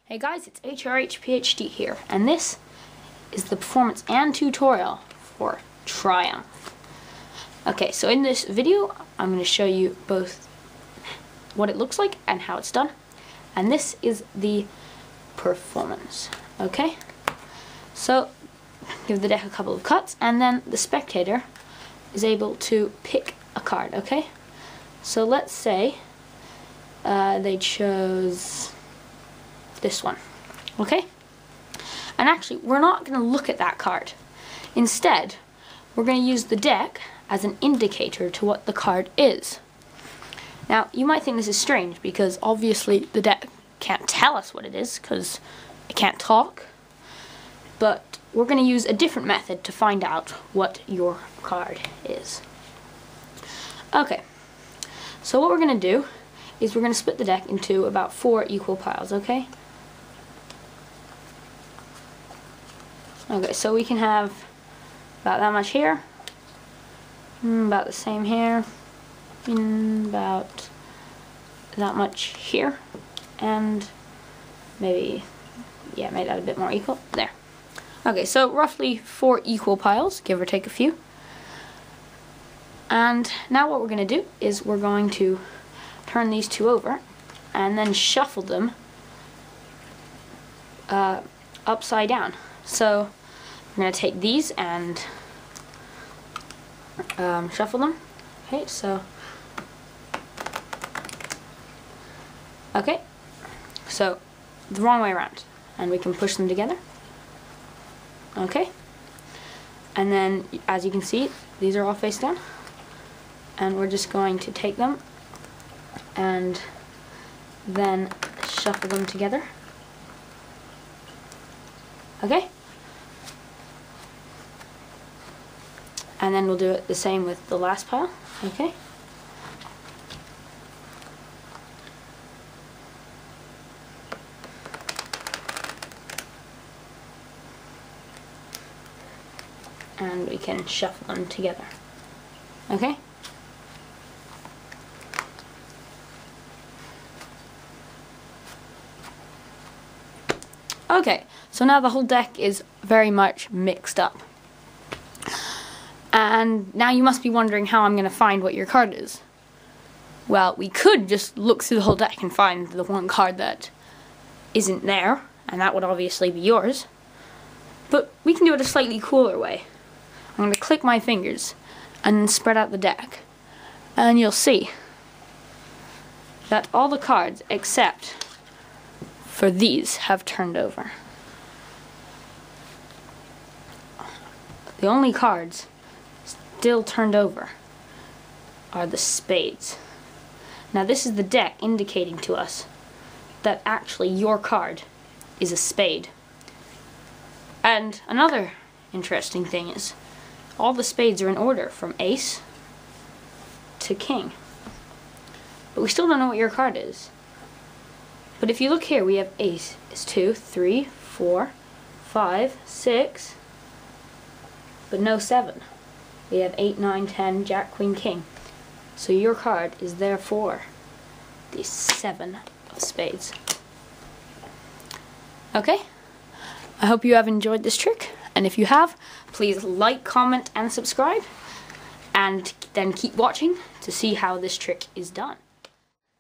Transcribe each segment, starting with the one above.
Hey guys, it's Hrhphd here, and this is the performance and tutorial for Triumph. Okay, so in this video, I'm going to show you both what it looks like and how it's done. And this is the performance, okay? So, give the deck a couple of cuts, and then the spectator is able to pick a card, okay? So let's say they chose this one, okay? And actually, we're not going to look at that card. Instead, we're going to use the deck as an indicator to what the card is. Now, you might think this is strange because obviously the deck can't tell us what it is because it can't talk. But we're going to use a different method to find out what your card is. Okay, so what we're going to do is we're going to split the deck into about 4 equal piles, okay? Okay, so we can have about that much here, about the same here, and about that much here, and maybe make that a bit more equal. There. Okay, so roughly 4 equal piles, give or take a few. And now what we're going to do is we're going to turn these 2 over and then shuffle them upside down. So we're going to take these and shuffle them. Okay, so the wrong way around, and we can push them together. Okay, and then as you can see, these are all face down, and we're just going to take them and then shuffle them together. Okay, and then we'll do it the same with the last pile. Okay, and we can shuffle them together. Okay, okay, so now the whole deck is very much mixed up. And now you must be wondering how I'm going to find what your card is. Well, we could just look through the whole deck and find the one card that isn't there, and that would obviously be yours. But we can do it a slightly cooler way. I'm going to click my fingers and then spread out the deck, and you'll see that all the cards except for these have turned over. The only cards still turned over are the spades. Now this is the deck indicating to us that actually your card is a spade. And another interesting thing is all the spades are in order from ace to king. But we still don't know what your card is. But if you look here, we have ace is 2, 3, 4, 5, 6, but no 7. We have 8, 9, 10, jack, queen, king. So your card is therefore the 7 of spades. Okay? I hope you have enjoyed this trick, and if you have, please like, comment, and subscribe, and then keep watching to see how this trick is done.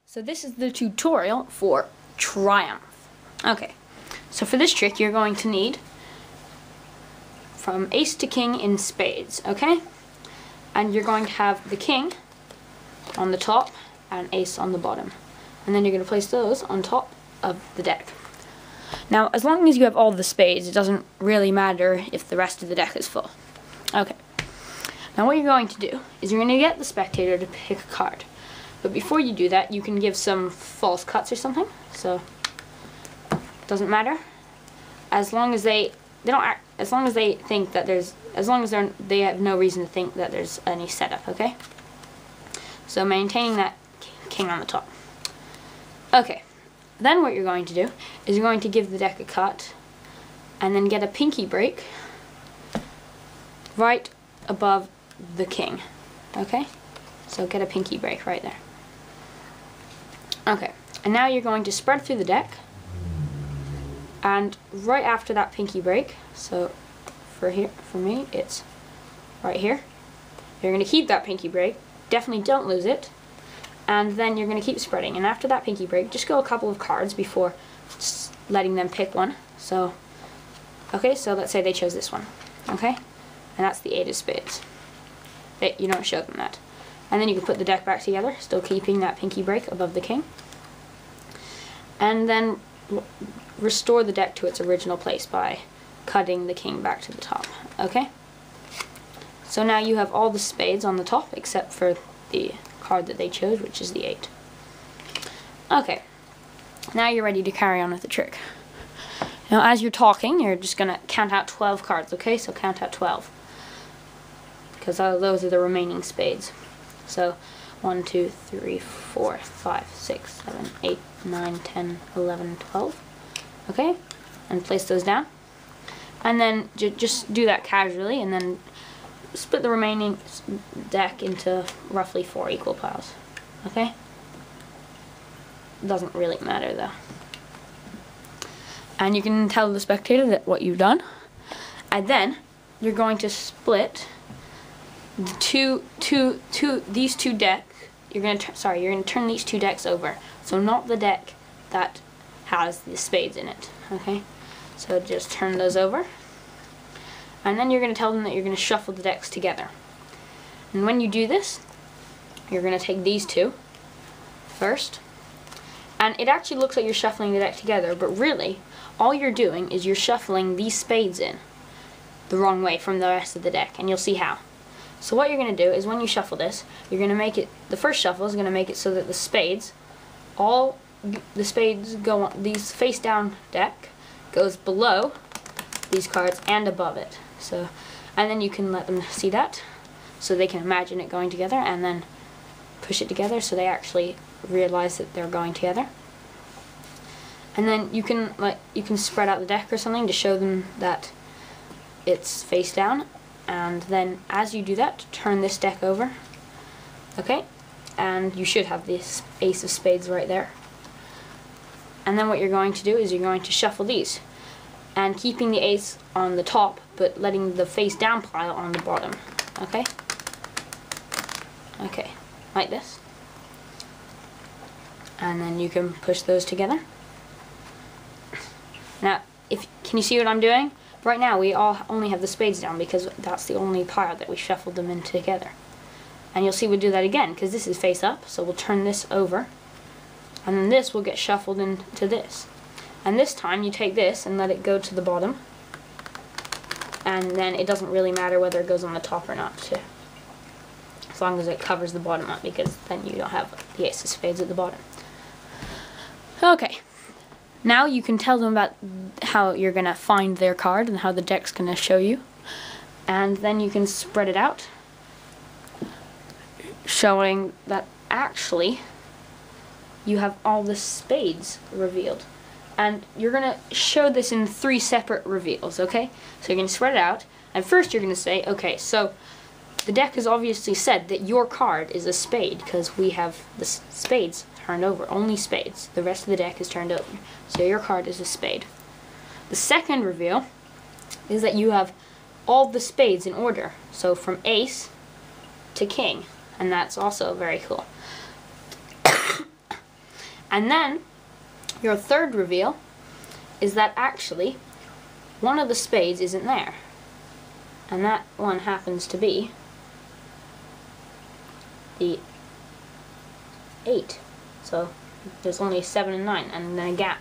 So this is the tutorial for Triumph. Okay, so for this trick you're going to need from ace to king in spades, okay? And you're going to have the king on the top and ace on the bottom. And then you're going to place those on top of the deck. Now, as long as you have all the spades, it doesn't really matter if the rest of the deck is full. Okay. Now what you're going to do is you're going to get the spectator to pick a card. But before you do that, you can give some false cuts or something. So, it doesn't matter. As long as they think that there's, as long as they have no reason to think that there's any setup, okay? So maintaining that king on the top. Okay, then what you're going to do is you're going to give the deck a cut and then get a pinky break right above the king, okay? So get a pinky break right there. Okay, and now you're going to spread through the deck And right after that pinky break, so for me, it's right here. You're going to keep that pinky break. Definitely don't lose it. And then you're going to keep spreading. And after that pinky break, just go a couple of cards before just letting them pick one. So, okay, so let's say they chose this one. Okay? And that's the 8 of spades. You don't show them that. And then you can put the deck back together, still keeping that pinky break above the king. And then restore the deck to its original place by cutting the king back to the top. Okay? So now you have all the spades on the top except for the card that they chose, which is the 8. Okay. Now you're ready to carry on with the trick. Now as you're talking, you're just going to count out 12 cards, okay? So count out 12. Because those are the remaining spades. So 1, 2, 3, 4, 5, 6, 7, 8, 9, 10, 11, 12. Okay? And place those down. And then just do that casually, and then split the remaining deck into roughly 4 equal piles. Okay? Doesn't really matter though. And you can tell the spectator that what you've done. And then you're going to split these two decks. You're going to turn these 2 decks over. So not the deck that has the spades in it. Okay? So just turn those over. And then you're going to tell them that you're going to shuffle the decks together. And when you do this, you're going to take these 2 first. And it actually looks like you're shuffling the deck together, but really, all you're doing is you're shuffling these spades in the wrong way from the rest of the deck, and you'll see how. So what you're going to do is when you shuffle this, you're going to make it, the first shuffle is going to make it so that the spades go on, these face down deck goes below these cards and above it. So, and then you can let them see that, so they can imagine it going together, and then push it together so they actually realize that they're going together. And then you can spread out the deck or something to show them that it's face down. And then as you do that, turn this deck over. Okay? And you should have this ace of spades right there. And then what you're going to do is you're going to shuffle these, and keeping the ace on the top, but letting the face down pile on the bottom. Okay? Okay, like this. And then you can push those together. Now, can you see what I'm doing? Right now we only have the spades down because that's the only pile that we shuffled them in together. And you'll see we'll do that again because this is face up, so we'll turn this over. And then this will get shuffled into this. And this time you take this and let it go to the bottom. And then it doesn't really matter whether it goes on the top or not, too. As long as it covers the bottom up, because then you don't have the ace of spades at the bottom. Okay. Now you can tell them about how you're going to find their card and how the deck's going to show you. And then you can spread it out, showing that actually you have all the spades revealed. And you're going to show this in 3 separate reveals, okay? So you're going to spread it out, and first you're going to say, okay, so the deck has obviously said that your card is a spade, because we have the spades turned over, only spades. The rest of the deck is turned over, so your card is a spade. The second reveal is that you have all the spades in order, so from ace to king, and that's also very cool. And then your third reveal is that actually one of the spades isn't there, and that one happens to be the 8. So there's only 7 and 9 and then a gap,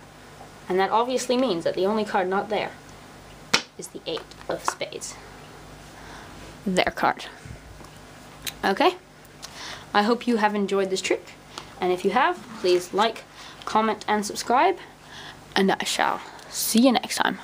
and that obviously means that the only card not there is the 8 of spades, their card. Okay, I hope you have enjoyed this trick, and if you have, please like, comment and subscribe, and I shall see you next time.